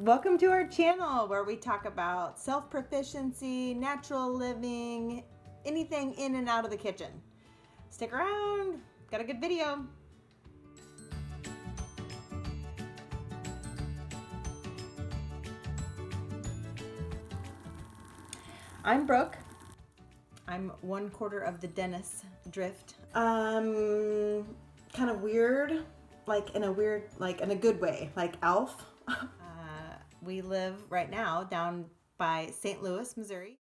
Welcome to our channel where we talk about self-proficiency, natural living, anything in and out of the kitchen. Stick around, got a good video. I'm Brooke. I'm 1/4 of the Dennis Drift. Kind of weird, like in a good way, like Alf. We live right now down by St. Louis, Missouri.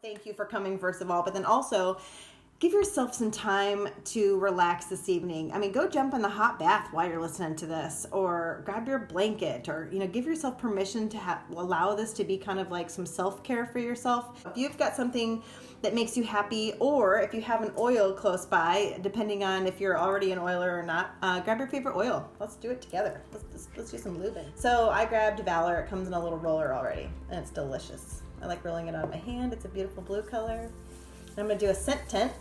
Thank you for coming, first of all, but then also give yourself some time to relax this evening. I mean, go jump in the hot bath while you're listening to this, or grab your blanket, or give yourself permission to allow this to be kind of like some self-care for yourself. If you've got something that makes you happy, or if you have an oil close by, depending on if you're already an oiler or not, grab your favorite oil. Let's do it together. Let's do some lubing. So I grabbed Valor. It comes in a little roller already, and it's delicious. I like rolling it on my hand. It's a beautiful blue color. And I'm going to do a scent tint.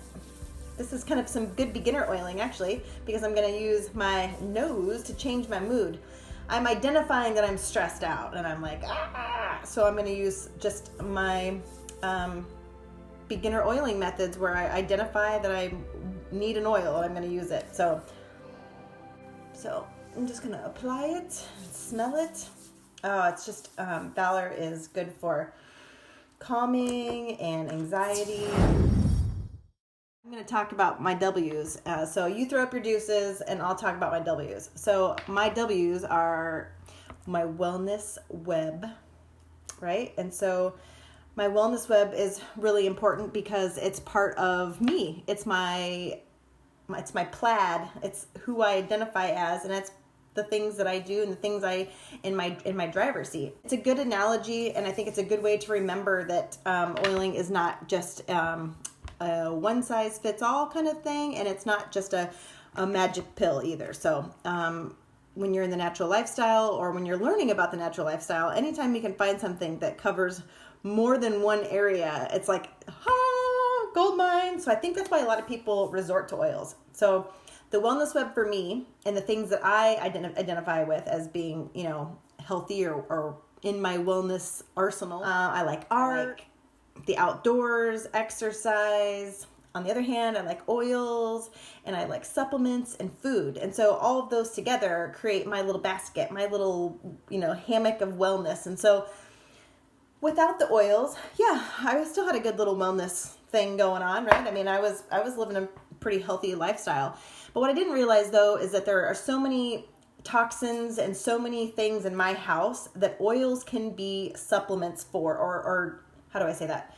This is kind of some good beginner oiling, actually, because I'm going to use my nose to change my mood. I'm identifying that I'm stressed out, and I'm like, ah! So I'm going to use just my beginner oiling methods where I identify that I need an oil, and I'm going to use it. So I'm just going to apply it, smell it. Oh, it's just, Valor is good for calming and anxiety. I'm going to talk about my W's. So you throw up your deuces and I'll talk about my W's. So my W's are my wellness web, right? And so my wellness web is really important because it's part of me. It's my plaid. It's who I identify as, and it's the things that I do and the things in my driver's seat. It's a good analogy, and I think it's a good way to remember that oiling is not just a one size fits all kind of thing, and it's not just a magic pill either. So when you're in the natural lifestyle, or when you're learning about the natural lifestyle, anytime you can find something that covers more than one area, it's like, gold mine. So I think that's why a lot of people resort to oils. So the wellness web for me, and the things that I identify with as being, healthy or in my wellness arsenal, I like art, the outdoors, exercise. On the other hand, I like oils, and I like supplements and food. And so all of those together create my little basket, my little, hammock of wellness. And so without the oils, I still had a good little wellness thing going on, right? I mean, I was living a pretty healthy lifestyle. But what I didn't realize, though, is that there are so many toxins and so many things in my house that oils can be supplements for, or how do I say that?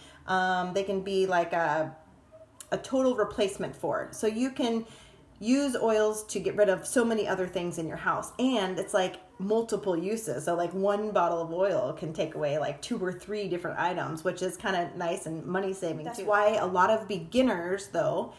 They can be like a total replacement for. So you can use oils to get rid of so many other things in your house, and it's like multiple uses. So like one bottle of oil can take away like 2 or 3 different items, which is kind of nice and money saving. That's why a lot of beginners, though,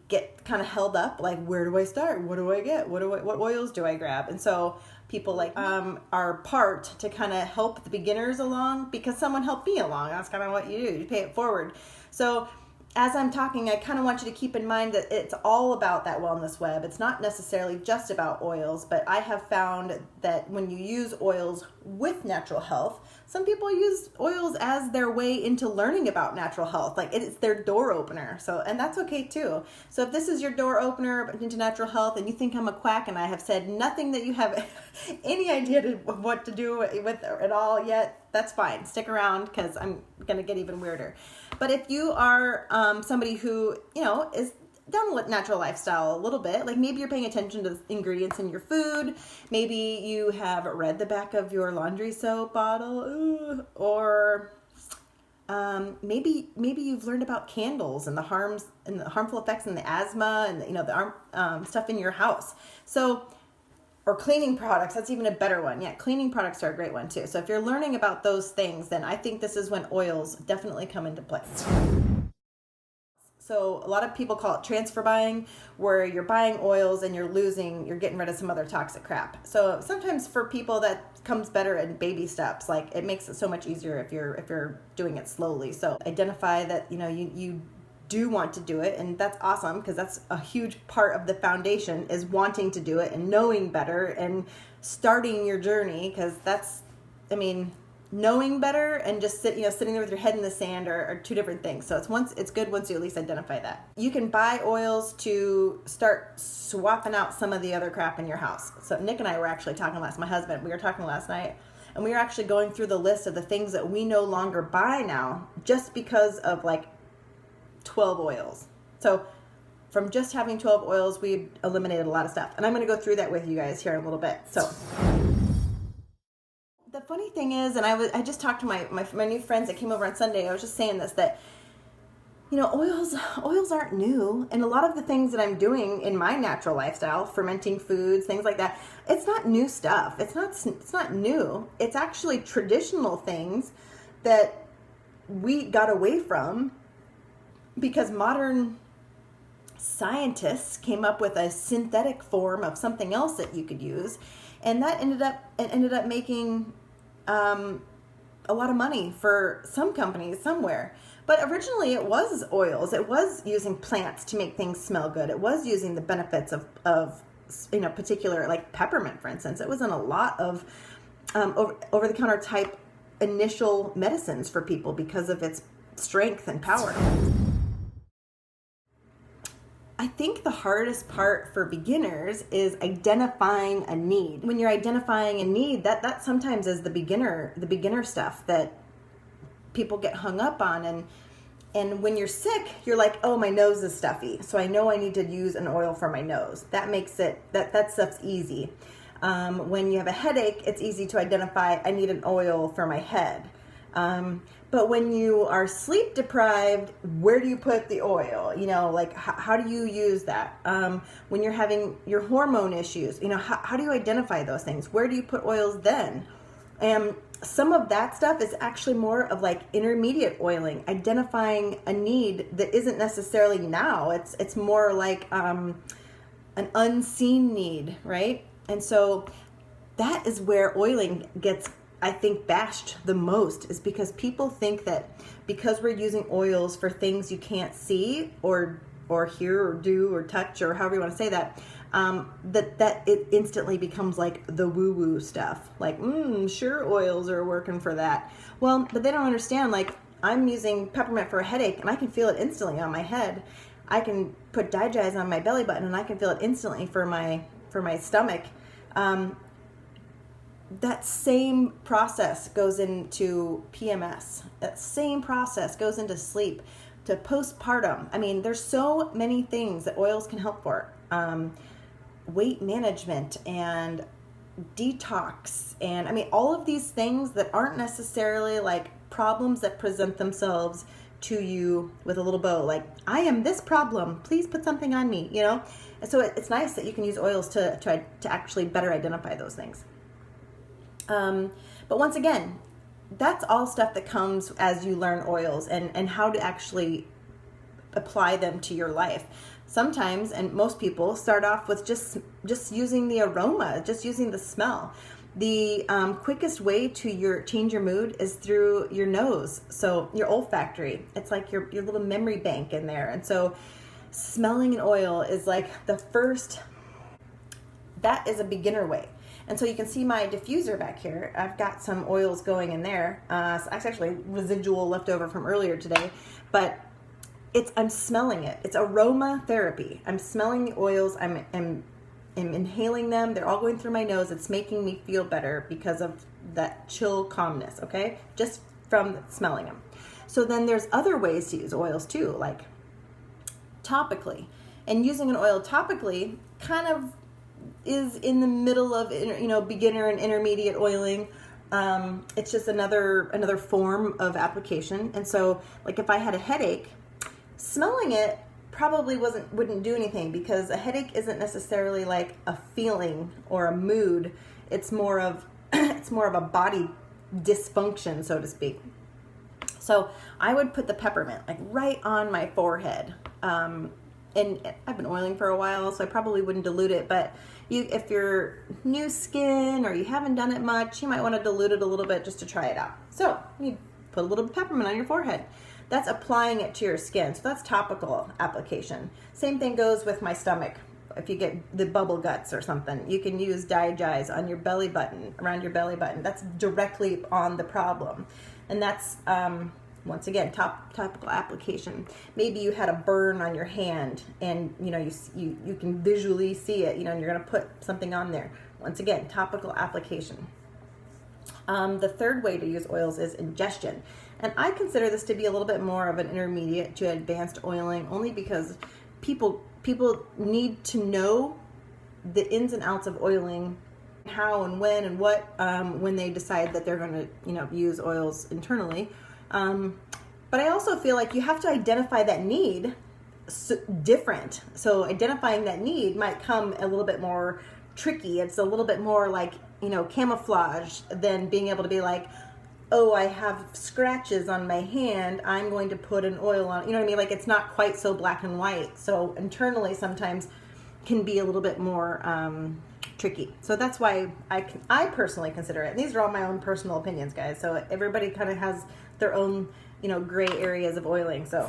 get kind of held up, like, where do I start? What do I get? What oils do I grab? And so people like are part to kind of help the beginners along, because someone helped me along. That's kind of what you do. You pay it forward. So as I'm talking, I kind of want you to keep in mind that it's all about that wellness web. It's not necessarily just about oils, but I have found that when you use oils with natural health, some people use oils as their way into learning about natural health. Like, it's their door opener. So, and that's okay too. So if this is your door opener into natural health, and you think I'm a quack and I have said nothing that you have any idea of what to do with at all yet, that's fine. Stick around, because I'm going to get even weirder. But if you are somebody who, is down the natural lifestyle a little bit, like maybe you're paying attention to the ingredients in your food, maybe you have read the back of your laundry soap bottle, or maybe you've learned about candles and the harms and the harmful effects and the asthma and the stuff in your house. So or cleaning products. That's even a better one. Yeah, cleaning products are a great one too. So if you're learning about those things, then I think this is when oils definitely come into play. So a lot of people call it transfer buying, where you're buying oils and you're getting rid of some other toxic crap. So sometimes for people that comes better in baby steps. Like, it makes it so much easier if you're doing it slowly. So identify that, you do want to do it, and that's awesome, because that's a huge part of the foundation, is wanting to do it and knowing better and starting your journey, because knowing better and just sitting there with your head in the sand are two different things. So it's good once you at least identify that. You can buy oils to start swapping out some of the other crap in your house. So Nick and I were actually talking my husband, we were talking last night, and we were actually going through the list of the things that we no longer buy now, just because of like 12 oils. So from just having 12 oils, we eliminated a lot of stuff. And I'm going to go through that with you guys here in a little bit. So the funny thing is, and I just talked to my new friends that came over on Sunday. I was just saying this, that oils aren't new, and a lot of the things that I'm doing in my natural lifestyle, fermenting foods, things like that, it's not new stuff. It's not new. It's actually traditional things that we got away from because modern scientists came up with a synthetic form of something else that you could use, and that ended up making a lot of money for some companies somewhere. But originally it was oils. It was using plants to make things smell good. It was using the benefits of particular, like peppermint, for instance. It was in a lot of over-the-counter type initial medicines for people because of its strength and power. I think the hardest part for beginners is identifying a need. When you're identifying a need, that sometimes is the beginner stuff that people get hung up on. And when you're sick, you're like, oh, my nose is stuffy, so I know I need to use an oil for my nose. That makes it, that stuff's easy. When you have a headache, it's easy to identify, I need an oil for my head. But when you are sleep deprived, where do you put the oil? How do you use that? When you're having your hormone issues, how do you identify those things? Where do you put oils then? And some of that stuff is actually more of like intermediate oiling, identifying a need that isn't necessarily now. It's more like an unseen need, right? And so that is where oiling gets, I think, bashed the most, is because people think that because we're using oils for things you can't see or hear or do or touch, or however you want to say that, that it instantly becomes like the woo-woo stuff. Like, sure, oils are working for that. Well, but they don't understand, like, I'm using peppermint for a headache and I can feel it instantly on my head. I can put Digest on my belly button and I can feel it instantly for my stomach. That same process goes into PMS. That same process goes into sleep, to postpartum. I mean, there's so many things that oils can help for. Weight management and detox, and all of these things that aren't necessarily like problems that present themselves to you with a little bow, like, I am this problem, please put something on me, And so it's nice that you can use oils to actually better identify those things. But once again, that's all stuff that comes as you learn oils and how to actually apply them to your life. Sometimes, and most people, start off with just using the aroma, just using the smell. The quickest way to change your mood is through your nose. So your olfactory, it's like your little memory bank in there. And so smelling an oil is like that is a beginner way. And so you can see my diffuser back here. I've got some oils going in there. So it's actually residual left over from earlier today, but I'm smelling it. It's aromatherapy. I'm smelling the oils. I'm inhaling them. They're all going through my nose. It's making me feel better because of that chill calmness, okay? Just from smelling them. So then there's other ways to use oils too, like topically. And using an oil topically kind of is in the middle of, beginner and intermediate oiling. It's just another form of application. And so, like, if I had a headache, smelling it probably wouldn't do anything, because a headache isn't necessarily like a feeling or a mood. It's more of it's more of a body dysfunction, so to speak. So I would put the peppermint like right on my forehead. And I've been oiling for a while, so I probably wouldn't dilute it, but if you're new skin or you haven't done it much, you might want to dilute it a little bit just to try it out. So you put a little peppermint on your forehead. That's applying it to your skin. So that's topical application. Same thing goes with my stomach. If you get the bubble guts or something, you can use Digize on your belly button, around your belly button. That's directly on the problem. And that's, once again, topical application. Maybe you had a burn on your hand and, you can visually see it, and you're going to put something on there. Once again, topical application. The third way to use oils is ingestion. And I consider this to be a little bit more of an intermediate to advanced oiling, only because people need to know the ins and outs of oiling, how and when and what, when they decide that they're going to, use oils internally. But I also feel like you have to identify that need different. So identifying that need might come a little bit more tricky. It's a little bit more like, camouflage than being able to be like, oh, I have scratches on my hand, I'm going to put an oil on, Like, it's not quite so black and white. So internally sometimes can be a little bit more tricky. So that's why I personally consider it. And these are all my own personal opinions, guys. So everybody kind of has their own, gray areas of oiling. So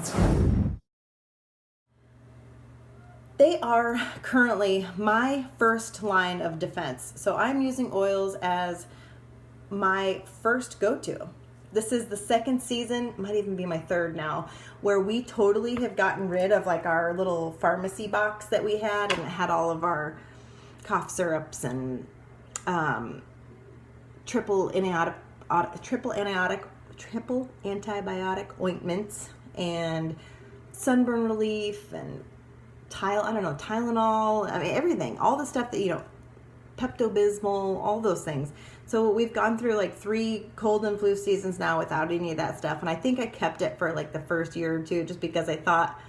they are currently my first line of defense. So I'm using oils as my first go-to. This is the second season, might even be my third now, where we totally have gotten rid of like our little pharmacy box that we had, and it had all of our cough syrups and triple antibiotic ointments and sunburn relief and Tylenol, everything, all the stuff that, Pepto-Bismol, all those things. So we've gone through like 3 cold and flu seasons now without any of that stuff. And I think I kept it for like the first year or two, just because I thought,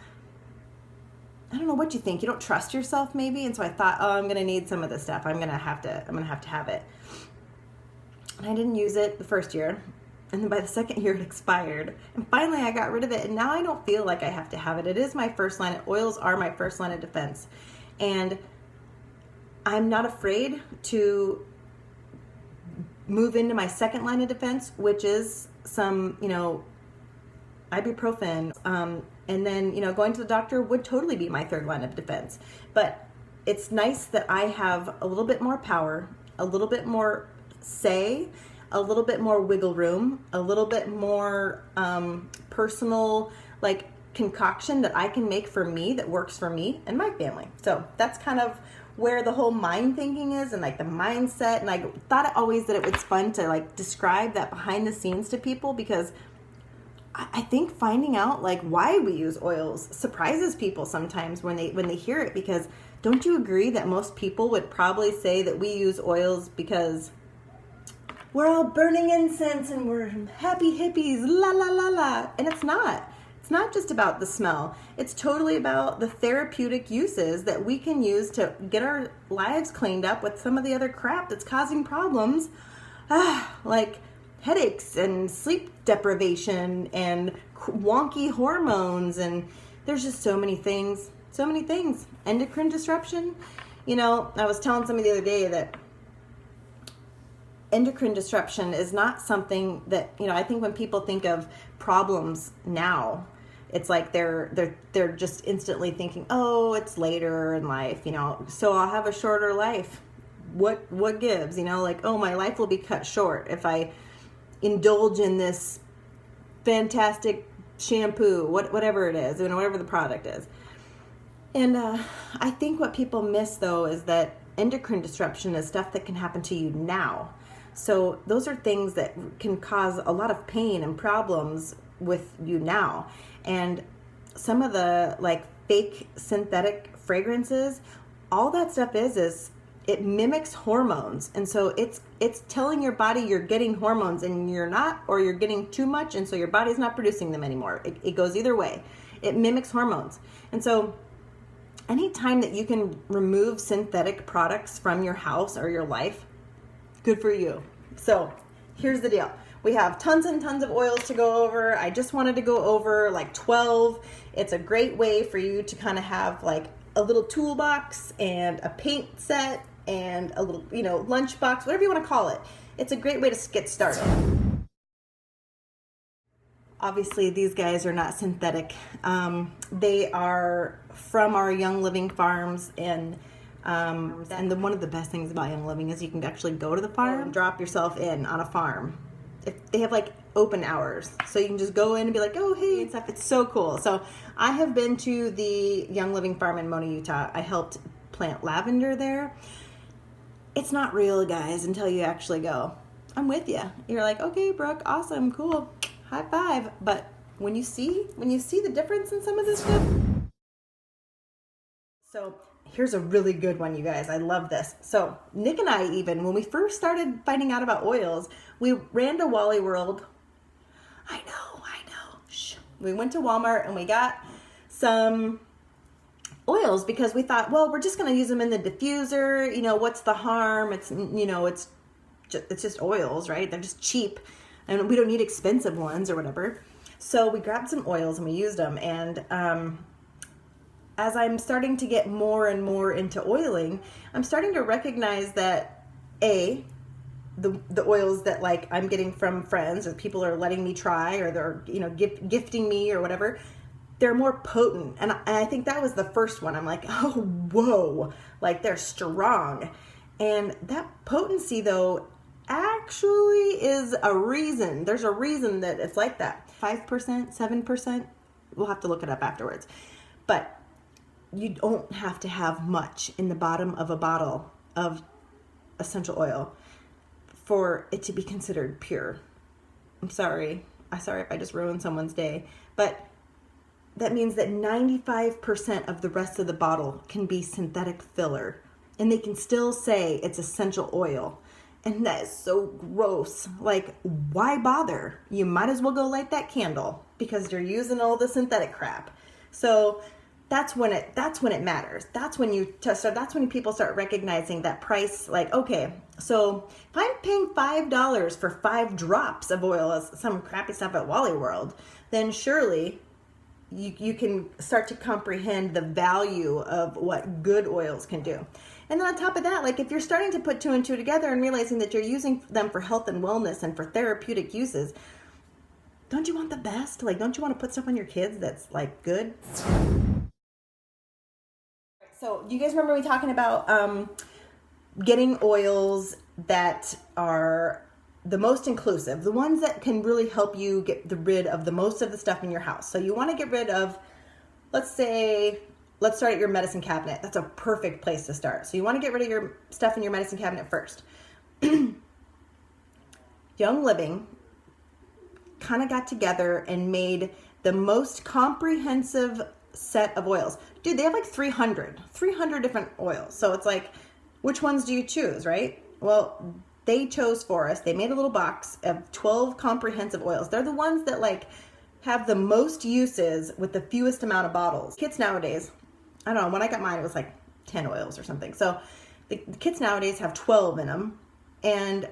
I don't know what you think. You don't trust yourself maybe. And so I thought, oh, I'm going to need some of this stuff. I'm going to have to have it. And I didn't use it the first year. And then by the second year it expired. And finally I got rid of it. And now I don't feel like I have to have it. It is my first line. Oils are my first line of defense. And I'm not afraid to move into my second line of defense, which is some, ibuprofen. And then, going to the doctor would totally be my third line of defense. But it's nice that I have a little bit more power, a little bit more say, a little bit more wiggle room, a little bit more personal, like, concoction that I can make for me that works for me and my family. So that's kind of where the whole mind thinking is, and like the mindset. And I thought always that it was fun to like describe that behind the scenes to people, because I think finding out like why we use oils surprises people sometimes when they hear it. Because don't you agree that most people would probably say that we use oils because we're all burning incense and we're happy hippies, la la la la. And it's not. It's not just about the smell. It's totally about the therapeutic uses that we can use to get our lives cleaned up with some of the other crap that's causing problems, like headaches and sleep deprivation and wonky hormones. And there's just so many things. Endocrine disruption. I was telling somebody the other day that endocrine disruption is not something that, I think when people think of problems now, it's like they're just instantly thinking, oh, it's later in life, so I'll have a shorter life. What gives, like, oh, my life will be cut short if I indulge in this fantastic shampoo, whatever it is, whatever the product is. And I think what people miss, though, is that endocrine disruption is stuff that can happen to you now. So those are things that can cause a lot of pain and problems with you now. And some of the like fake synthetic fragrances, all that stuff is it mimics hormones. And so it's telling your body you're getting hormones and you're not, or you're getting too much, and so your body's not producing them anymore. It goes either way. It mimics hormones. And so anytime that you can remove synthetic products from your house or your life, good for you. So here's the deal. We have tons and tons of oils to go over. I just wanted to go over like 12. It's a great way for you to kind of have like a little toolbox and a paint set and a little, lunchbox, whatever you want to call it. It's a great way to get started. Obviously, these guys are not synthetic. They are from our Young Living farms, and one of the best things about Young Living is you can actually go to the farm and drop yourself in on a farm. They have like open hours, so you can just go in and be like, oh, hey, and stuff. It's so cool. So I have been to the Young Living farm in Mona, Utah. I helped plant lavender there. It's not real, guys, until you actually go. I'm with you. You're like, okay, Brooke, awesome, cool, high five. But when you see the difference in some of this stuff. So here's a really good one, you guys. I love this. So Nick and I, even when we first started finding out about oils, we ran to Wally World. I know. Shh. We went to Walmart and we got some oils because we thought, well, we're just going to use them in the diffuser. What's the harm? It's just oils, right? They're just cheap and we don't need expensive ones or whatever. So we grabbed some oils and we used them. And as I'm starting to get more and more into oiling, I'm starting to recognize that the oils that like I'm getting from friends or people are letting me try or they're gifting me or whatever, they're more potent. And I think that was the first one. I'm like, oh, whoa, like they're strong. And that potency though actually is a reason. There's a reason that it's like that. 5%, 7%. We'll have to look it up afterwards. But you don't have to have much in the bottom of a bottle of essential oil for it to be considered pure. I'm sorry if I just ruined someone's day, but that means that 95% of the rest of the bottle can be synthetic filler, and they can still say it's essential oil. And that is so gross. Like, why bother? You might as well go light that candle because you're using all the synthetic crap. So that's when it matters. That's when people start recognizing that price. Like, okay, so if I'm paying $5 for 5 drops of oil as some crappy stuff at Wally World, then surely you can start to comprehend the value of what good oils can do. And then on top of that, like if you're starting to put 2 and 2 together and realizing that you're using them for health and wellness and for therapeutic uses, don't you want the best? Like, don't you want to put stuff on your kids that's like good? So do you guys remember me talking about getting oils that are the most inclusive, the ones that can really help you get rid of the most of the stuff in your house? So you want to get rid of, let's start at your medicine cabinet. That's a perfect place to start. So you want to get rid of your stuff in your medicine cabinet first. Young Living kind of got together and made the most comprehensive set of oils. Dude, they have like 300 different oils. So it's like, which ones do you choose, right? Well, they chose for us. They made a little box of 12 comprehensive oils. They're the ones that like have the most uses with the fewest amount of bottles. Kits nowadays, I don't know, when I got mine, it was like 10 oils or something. So the kits nowadays have 12 in them. And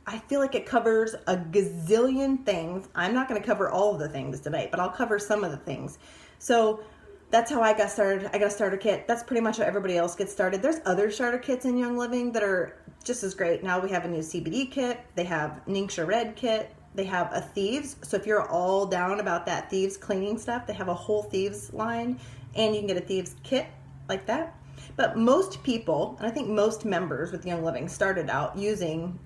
I feel like it covers a gazillion things. I'm not going to cover all of the things tonight, but I'll cover some of the things. So that's how I got started. I got a starter kit. That's pretty much how everybody else gets started. There's other starter kits in Young Living that are just as great. Now we have a new CBD kit. They have Ningxia Red kit. They have a Thieves. So if you're all down about that Thieves cleaning stuff, they have a whole Thieves line, and you can get a Thieves kit like that. But most people, and I think most members with Young Living, started out using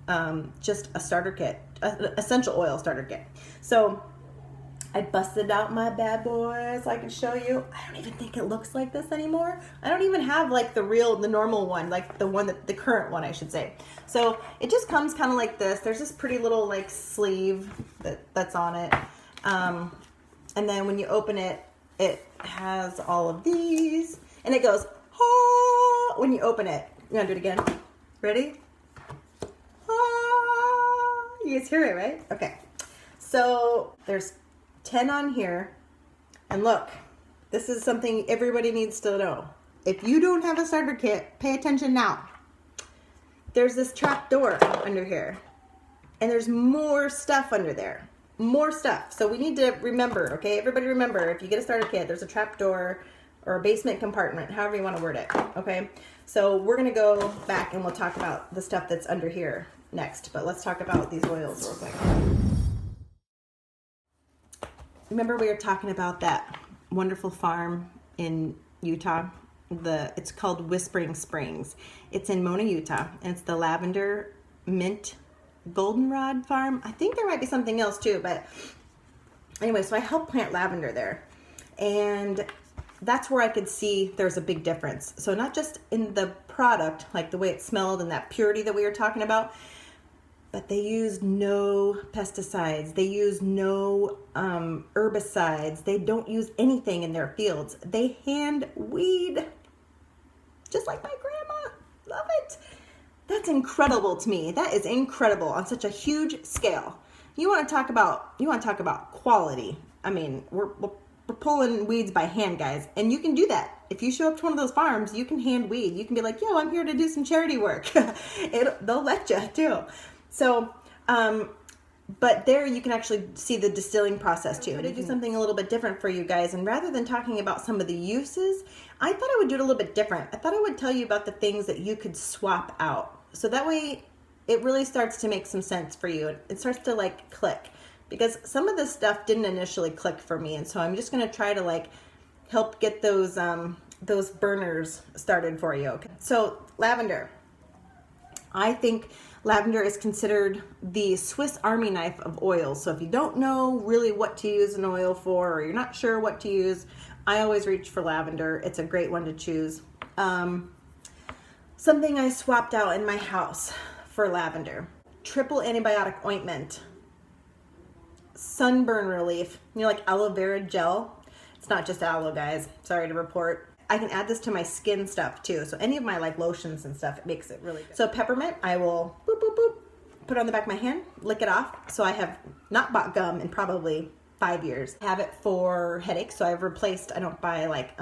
just a starter kit, essential oil starter kit. So I busted out my bad boys. I can show you. I don't even think it looks like this anymore. I don't even have like the normal one, like the current one, I should say. So it just comes kind of like this. There's this pretty little like sleeve that's on it. And then when you open it, it has all of these, and it goes, oh, when you open it. You want to do it again? Ready? Oh, you guys hear it, right? Okay. So there's 10 on here, And look, this is something everybody needs to know. If you don't have a starter kit, pay attention now. There's this trap door under here, and there's more stuff under there. More stuff. So we need to remember, okay? Everybody remember, if you get a starter kit, there's a trap door or a basement compartment, however you want to word it, okay? So we're going to go back and we'll talk about the stuff that's under here next, but let's talk about these oils real quick. Remember we were talking about that wonderful farm in Utah? It's called Whispering Springs. It's in Mona, Utah, and it's the lavender mint goldenrod farm. I think there might be something else too, but anyway, so I helped plant lavender there, and that's where I could see there's a big difference. So not just in the product, like the way it smelled and that purity that we were talking about, but they used no pesticides. They use no herbicides. They don't use anything in their fields. They hand weed, just like my grandma. Love it. That's incredible to me. That is incredible on such a huge scale. You want to talk about quality. I mean, we're pulling weeds by hand, guys, and you can do that. If you show up to one of those farms, you can hand weed. You can be like, yo, I'm here to do some charity work. They'll let you too. So, but there you can actually see the distilling process too. I'm going to do something a little bit different for you guys. And rather than talking about some of the uses, I thought I would do it a little bit different. I thought I would tell you about the things that you could swap out. So that way it really starts to make some sense for you. It starts to like click, because some of this stuff didn't initially click for me. And so I'm just going to try to like help get those burners started for you. Okay. So lavender. I think lavender is considered the Swiss Army knife of oils. So if you don't know really what to use an oil for, or you're not sure what to use, I always reach for lavender. It's a great one to choose. Something I swapped out in my house for lavender. Triple antibiotic ointment. Sunburn relief. You know, like aloe vera gel. It's not just aloe, guys. Sorry to report. I can add this to my skin stuff too. So any of my like lotions and stuff, it makes it really good. So peppermint, I will boop, boop, boop, put it on the back of my hand, lick it off. So I have not bought gum in probably 5 years. I have it for headaches. So I've replaced, I don't buy like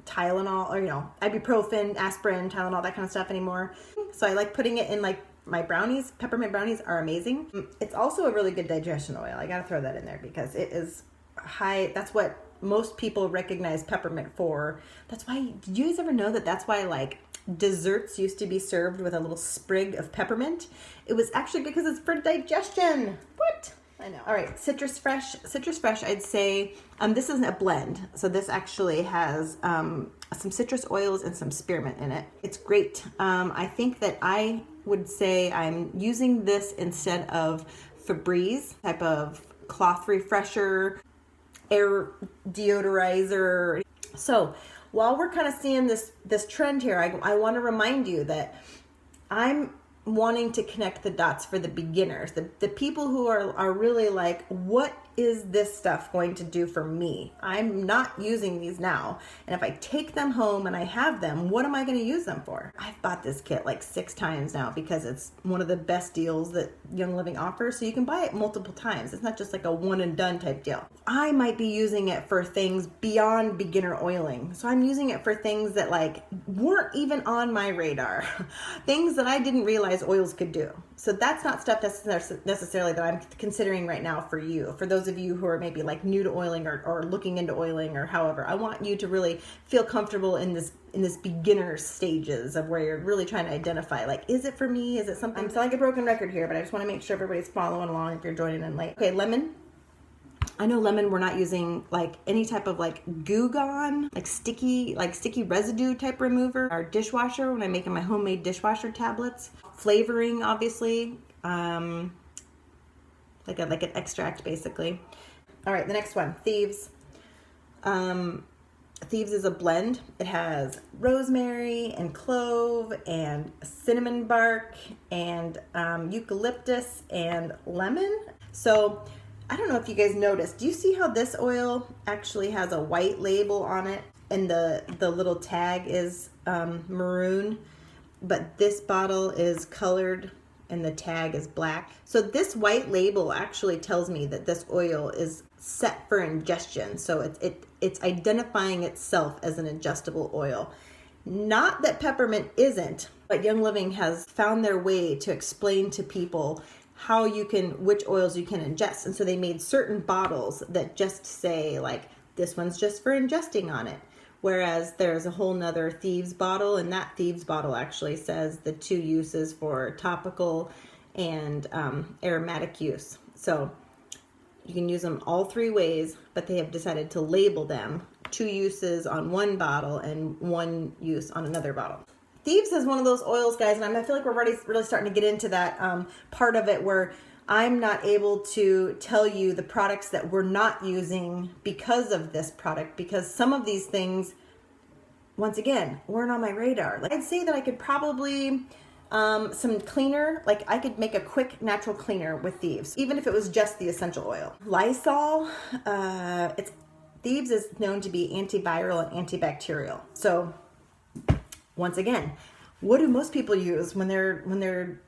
Tylenol or, you know, ibuprofen, aspirin, Tylenol, that kind of stuff anymore. So I like putting it in like my brownies. Peppermint brownies are amazing. It's also a really good digestion oil. I got to throw that in there because it is high. That's what most people recognize peppermint for. That's why, did you guys ever know that that's why like desserts used to be served with a little sprig of peppermint? It was actually because it's for digestion. What? I know. All right, Citrus Fresh. Citrus Fresh, I'd say, this isn't a blend. So this actually has some citrus oils and some spearmint in it. It's great. I think that I would say I'm using this instead of Febreze, type of cloth refresher, air deodorizer. So while we're kind of seeing this trend here, I want to remind you that I'm wanting to connect the dots for the beginners, the people who are really like, what is this stuff going to do for me? I'm not using these now, and if I take them home and I have them, what am I going to use them for? I've bought this kit like 6 times now because it's one of the best deals that Young Living offers, so you can buy it multiple times. It's not just like a one and done type deal. I might be using it for things beyond beginner oiling, so I'm using it for things that like weren't even on my radar, things that I didn't realize oils could do. So that's not stuff that's necessarily that I'm considering right now for you. For those of you who are maybe like new to oiling or looking into oiling or however, I want you to really feel comfortable in this beginner stages of where you're really trying to identify, like, is it for me? Is it something? I'm sounding like a broken record here, but I just want to make sure everybody's following along if you're joining in late. Okay, lemon. I know lemon, we're not using like any type of like Goo Gone, like sticky residue type remover. Our dishwasher, when I'm making my homemade dishwasher tablets. Flavoring, obviously, like an extract basically. All right, the next one, Thieves. Thieves is a blend. It has rosemary and clove and cinnamon bark and eucalyptus and lemon. So I don't know if you guys noticed. Do you see how this oil actually has a white label on it and the little tag is maroon, but this bottle is colored and the tag is black. So this white label actually tells me that this oil is set for ingestion. So it's identifying itself as an ingestible oil. Not that peppermint isn't, but Young Living has found their way to explain to people which oils you can ingest. And so they made certain bottles that just say like, this one's just for ingesting on it. Whereas there's a whole nother Thieves bottle, and that Thieves bottle actually says the 2 uses for topical and aromatic use. So you can use them all 3 ways, but they have decided to label them 2 uses on one bottle and 1 use on another bottle. Thieves is one of those oils, guys, and I feel like we're already really starting to get into that part of it where I'm not able to tell you the products that we're not using because of this product, because some of these things, once again, weren't on my radar. Like, I'd say that I could probably, some cleaner, like I could make a quick natural cleaner with Thieves, even if it was just the essential oil. Lysol, Thieves is known to be antiviral and antibacterial. So once again, what do most people use when they're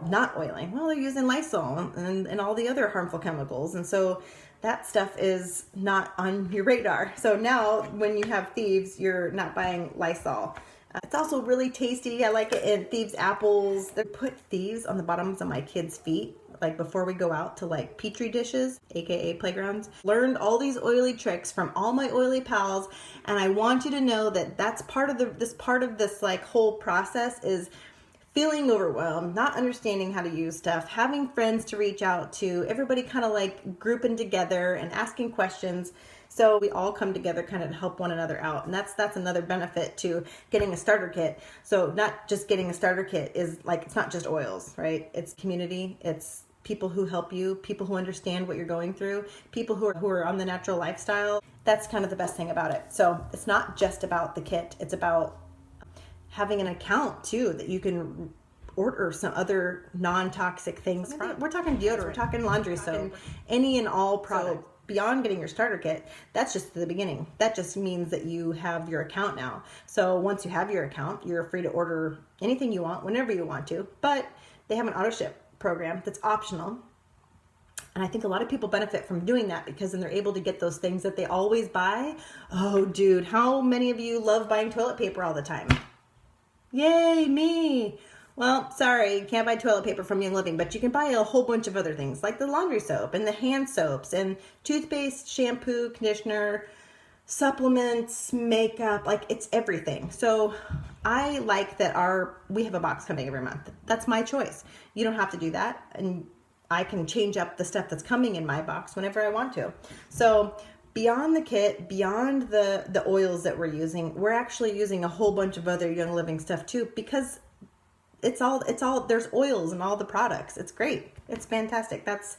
not oiling? Well, they're using Lysol and all the other harmful chemicals. And so that stuff is not on your radar. So now when you have Thieves, you're not buying Lysol. It's also really tasty. I like it in Thieves apples. They put Thieves on the bottoms of my kids' feet, like before we go out to like Petri dishes, AKA playgrounds. Learned all these oily tricks from all my oily pals. And I want you to know that that's part of this like whole process is feeling overwhelmed, not understanding how to use stuff, having friends to reach out to, everybody kind of like grouping together and asking questions. So we all come together kind of to help one another out. And that's another benefit to getting a starter kit. So not just getting a starter kit is like, it's not just oils, right? It's community. It's people who help you, people who understand what you're going through, people who are on the natural lifestyle. That's kind of the best thing about it. So it's not just about the kit. It's about having an account too that you can order some other non-toxic things from. We're talking deodorant, we're talking laundry soap, any and all products. So beyond getting your starter kit, that's just the beginning. That just means that you have your account now. So once you have your account, you're free to order anything you want, whenever you want to, but they have an auto ship program that's optional. And I think a lot of people benefit from doing that because then they're able to get those things that they always buy. Oh, dude, how many of you love buying toilet paper all the time? Yay, me. Well, sorry, you can't buy toilet paper from Young Living, but you can buy a whole bunch of other things like the laundry soap and the hand soaps and toothpaste, shampoo, conditioner, supplements, makeup, like it's everything. So I like that we have a box coming every month. That's my choice. You don't have to do that. And I can change up the stuff that's coming in my box whenever I want to. So beyond the kit, beyond the oils that we're using, we're actually using a whole bunch of other Young Living stuff too, because it's all there's oils in all the products. It's great. It's fantastic. That's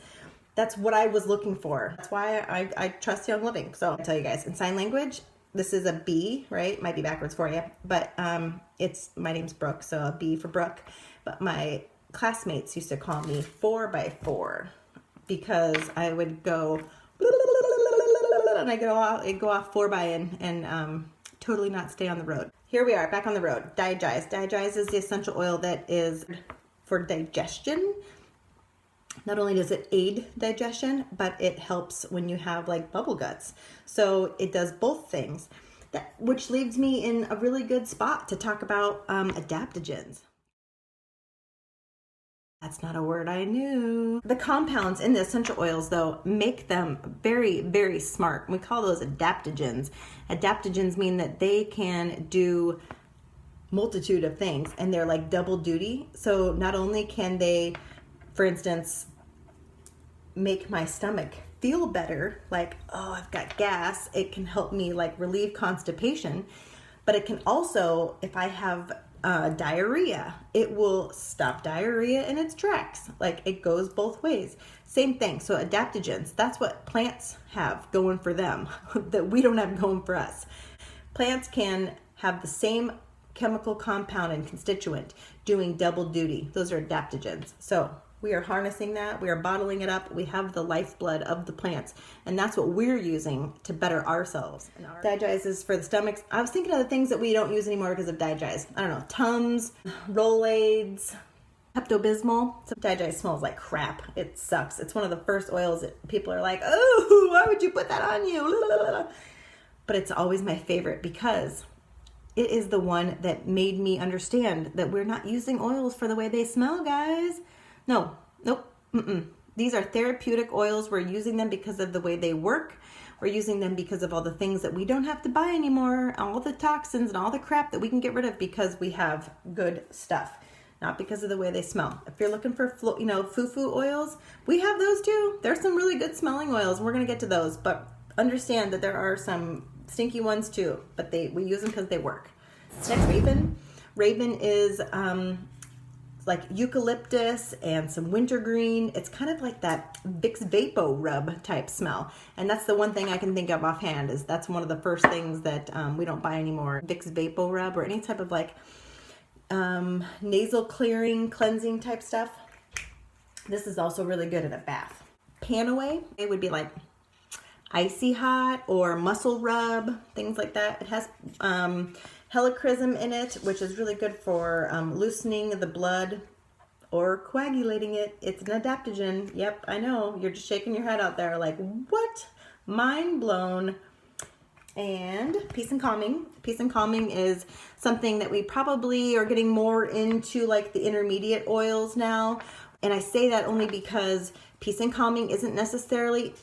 what I was looking for. That's why I trust Young Living. So I'll tell you guys, in sign language, this is a B, right? Might be backwards for you, but my name's Brooke, so a B for Brooke. But my classmates used to call me 4x4 because I would go and I'd go off 4x and totally not stay on the road. Here we are, back on the road. Digize. Digize is the essential oil that is for digestion. Not only does it aid digestion, but it helps when you have like bubble guts. So it does both things, which leaves me in a really good spot to talk about adaptogens. That's not a word I knew. The compounds in the essential oils, though, make them very, very smart. We call those adaptogens. Adaptogens mean that they can do multitude of things, and they're like double duty. So not only can they, for instance, make my stomach feel better, like, oh, I've got gas, it can help me like relieve constipation, but it can also, if I have diarrhea, it will stop diarrhea in its tracks. Like it goes both ways. Same thing. So adaptogens, that's what plants have going for them that we don't have going for us. Plants can have the same chemical compound and constituent doing double duty. Those are adaptogens. So we are harnessing that. We are bottling it up. We have the lifeblood of the plants. And that's what we're using to better ourselves. Digize is for the stomachs. I was thinking of the things that we don't use anymore because of Digize. I don't know, Tums, Rolaids, Pepto-Bismol. So Di smells like crap. It sucks. It's one of the first oils that people are like, oh, why would you put that on you? But it's always my favorite because it is the one that made me understand that we're not using oils for the way they smell, guys. No, nope, These are therapeutic oils. We're using them because of the way they work. We're using them because of all the things that we don't have to buy anymore, all the toxins and all the crap that we can get rid of because we have good stuff, not because of the way they smell. If you're looking for, foo-foo oils, we have those too. There's some really good smelling oils, and we're going to get to those, but understand that there are some stinky ones too, but we use them because they work. Next, Raven. Raven is like eucalyptus and some wintergreen. It's kind of like that Vicks Vapo Rub type smell. And that's the one thing I can think of offhand, is that's one of the first things that we don't buy anymore. Vicks Vapo Rub or any type of like nasal clearing, cleansing type stuff. This is also really good in a bath. Panaway, it would be like icy hot or muscle rub, things like that. It has helichrysum in it, which is really good for loosening the blood or coagulating it. It's an adaptogen. Yep, I know. You're just shaking your head out there like, what? Mind blown. And Peace and Calming. Peace and Calming is something that we probably are getting more into, like the intermediate oils now. And I say that only because Peace and Calming isn't necessarily,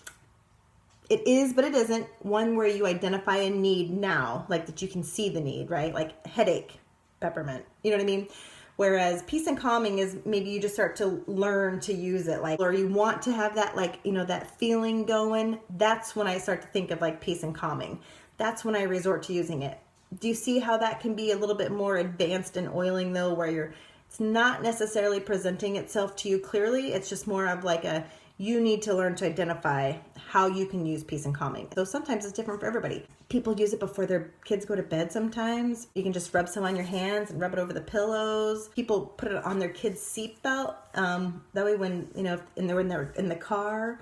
it is, but it isn't one where you identify a need now, like that you can see the need, right? Like headache, peppermint, you know what I mean? Whereas Peace and Calming is maybe you just start to learn to use it, like, or you want to have that, like, that feeling going. That's when I start to think of like Peace and Calming. That's when I resort to using it. Do you see how that can be a little bit more advanced in oiling though, where it's not necessarily presenting itself to you clearly. It's just more of like you need to learn to identify how you can use Peace and Calming. So sometimes it's different for everybody. People use it before their kids go to bed sometimes. You can just rub some on your hands and rub it over the pillows. People put it on their kids' seatbelt. That way when they're in the car.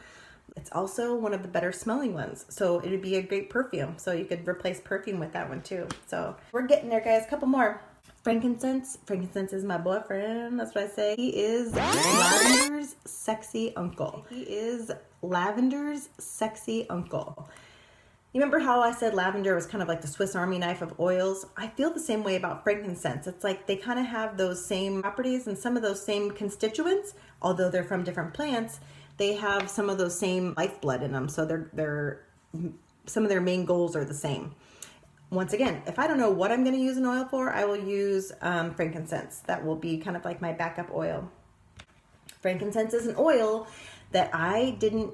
It's also one of the better smelling ones. So it would be a great perfume. So you could replace perfume with that one too. So we're getting there, guys. A couple more. Frankincense. Frankincense is my boyfriend. That's what I say. He is Lavender's sexy uncle. He is Lavender's sexy uncle. You remember how I said lavender was kind of like the Swiss Army knife of oils? I feel the same way about frankincense. It's like they kind of have those same properties and some of those same constituents, although they're from different plants. They have some of those same lifeblood in them. So they're some of their main goals are the same. Once again, if I don't know what I'm going to use an oil for, I will use frankincense. That will be kind of like my backup oil. Frankincense is an oil that I didn't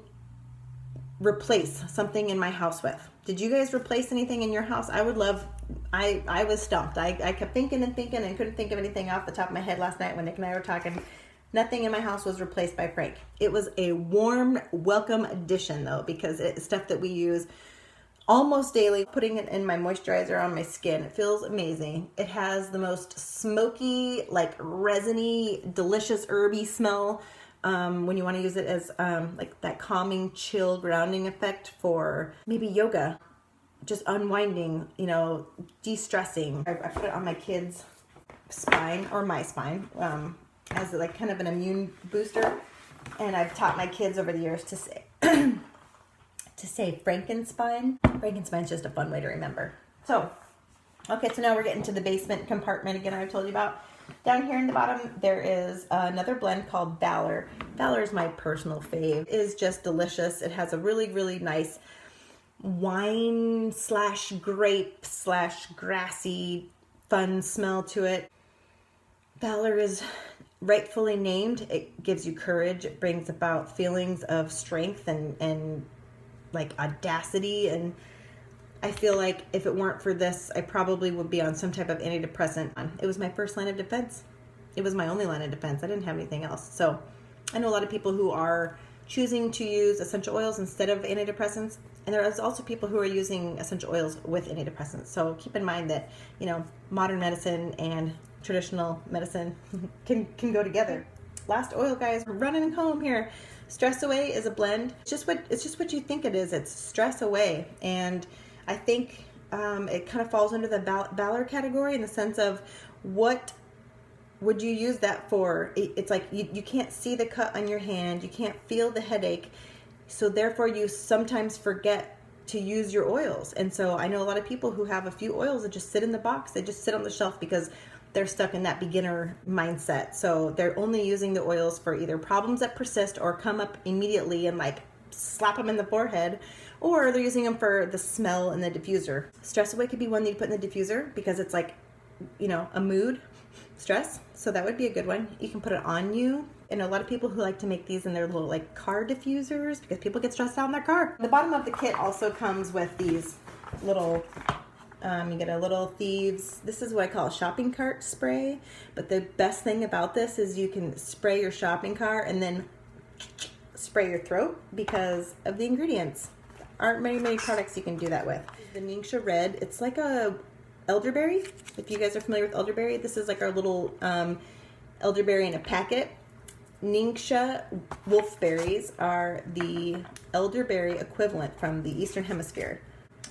replace something in my house with. Did you guys replace anything in your house? I would love, I was stumped. I kept thinking and couldn't think of anything off the top of my head last night when Nick and I were talking. Nothing in my house was replaced by Frank. It was a warm welcome addition though, because it's stuff that we use almost daily. Putting it in my moisturizer on my skin, it feels amazing. It has the most smoky, like resiny, delicious herby smell when you want to use it as like that calming, chill, grounding effect for maybe yoga, just unwinding, de-stressing. I put it on my kids' spine or my spine as like kind of an immune booster, and I've taught my kids over the years to say to say Frankenspine. Frankenspine's just a fun way to remember. So, okay, so now we're getting to the basement compartment again I told you about. Down here in the bottom, there is another blend called Valor. Valor is my personal fave. It is just delicious. It has a really, really nice wine / grape / grassy fun smell to it. Valor is rightfully named. It gives you courage. It brings about feelings of strength and like audacity, and I feel like if it weren't for this, I probably would be on some type of antidepressant. It was my first line of defense. It was my only line of defense. I didn't have anything else. So I know a lot of people who are choosing to use essential oils instead of antidepressants, and there is also people who are using essential oils with antidepressants. So keep in mind that, modern medicine and traditional medicine can go together. Last oil, guys, we're running home here. Stress Away is a blend. It's just what you think it is. It's stress away. And I think it kind of falls under the Valor category in the sense of what would you use that for? It's like you can't see the cut on your hand, you can't feel the headache, so therefore you sometimes forget to use your oils. And so I know a lot of people who have a few oils that just sit in the box, they just sit on the shelf because they're stuck in that beginner mindset. So they're only using the oils for either problems that persist or come up immediately and like slap them in the forehead, or they're using them for the smell and the diffuser. Stress Away could be one that you put in the diffuser because it's like, a mood stress. So that would be a good one. You can put it on you. And a lot of people who like to make these in their little like car diffusers because people get stressed out in their car. The bottom of the kit also comes with these little, you get a little Thieves. This is what I call a shopping cart spray. But the best thing about this is you can spray your shopping cart and then spray your throat because of the ingredients. Aren't many products you can do that with. The Ningxia Red, it's like a elderberry. If you guys are familiar with elderberry, this is like our little elderberry in a packet. Ningxia wolfberries are the elderberry equivalent from the Eastern Hemisphere.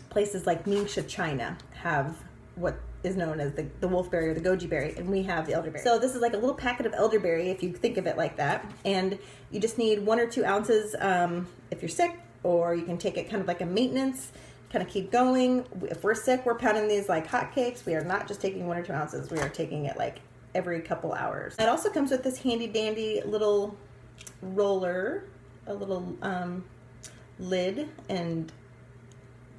Places like Ningxia, China have what is known as the wolfberry or the goji berry, and we have the elderberry. So this is like a little packet of elderberry if you think of it like that, and you just need 1 or 2 ounces if you're sick, or you can take it kind of like a maintenance, kind of keep going. If we're sick, we're pounding these like hotcakes. We are not just taking 1 or 2 ounces. We are taking it like every couple hours. It also comes with this handy dandy little roller, a little lid and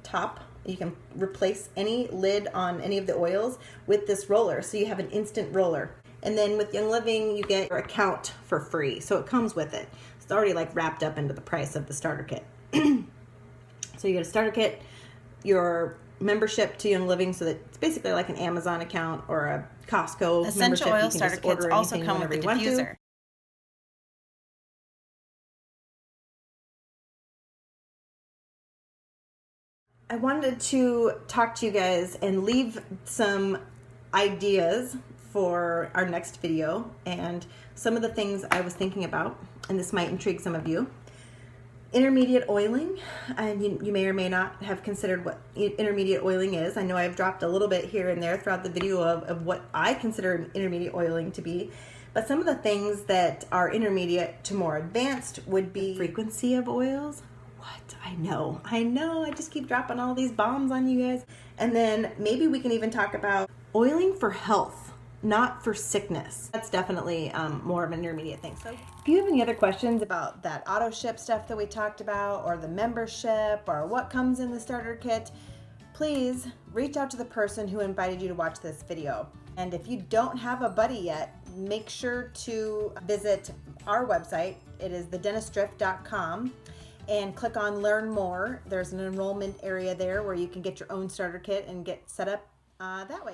top. You can replace any lid on any of the oils with this roller, so you have an instant roller. And then with Young Living, you get your account for free, so it comes with it. It's already like wrapped up into the price of the starter kit. So you get a starter kit, your membership to Young Living, so that it's basically like an Amazon account or a Costco Essential membership. oil starter kits also come with the diffuser. I wanted to talk to you guys and leave some ideas for our next video and some of the things I was thinking about, and this might intrigue some of you. Intermediate oiling, and you may or may not have considered what intermediate oiling is. I know I've dropped a little bit here and there throughout the video of what I consider intermediate oiling to be, but some of the things that are intermediate to more advanced would be frequency of oils. What? I know, I just keep dropping all these bombs on you guys. And then maybe we can even talk about oiling for health, not for sickness. That's definitely more of an intermediate thing. So if you have any other questions about that auto ship stuff that we talked about, or the membership, or what comes in the starter kit, please reach out to the person who invited you to watch this video. And if you don't have a buddy yet, make sure to visit our website. It is thedentistdrift.com. And click on Learn More. There's an enrollment area there where you can get your own starter kit and get set up that way.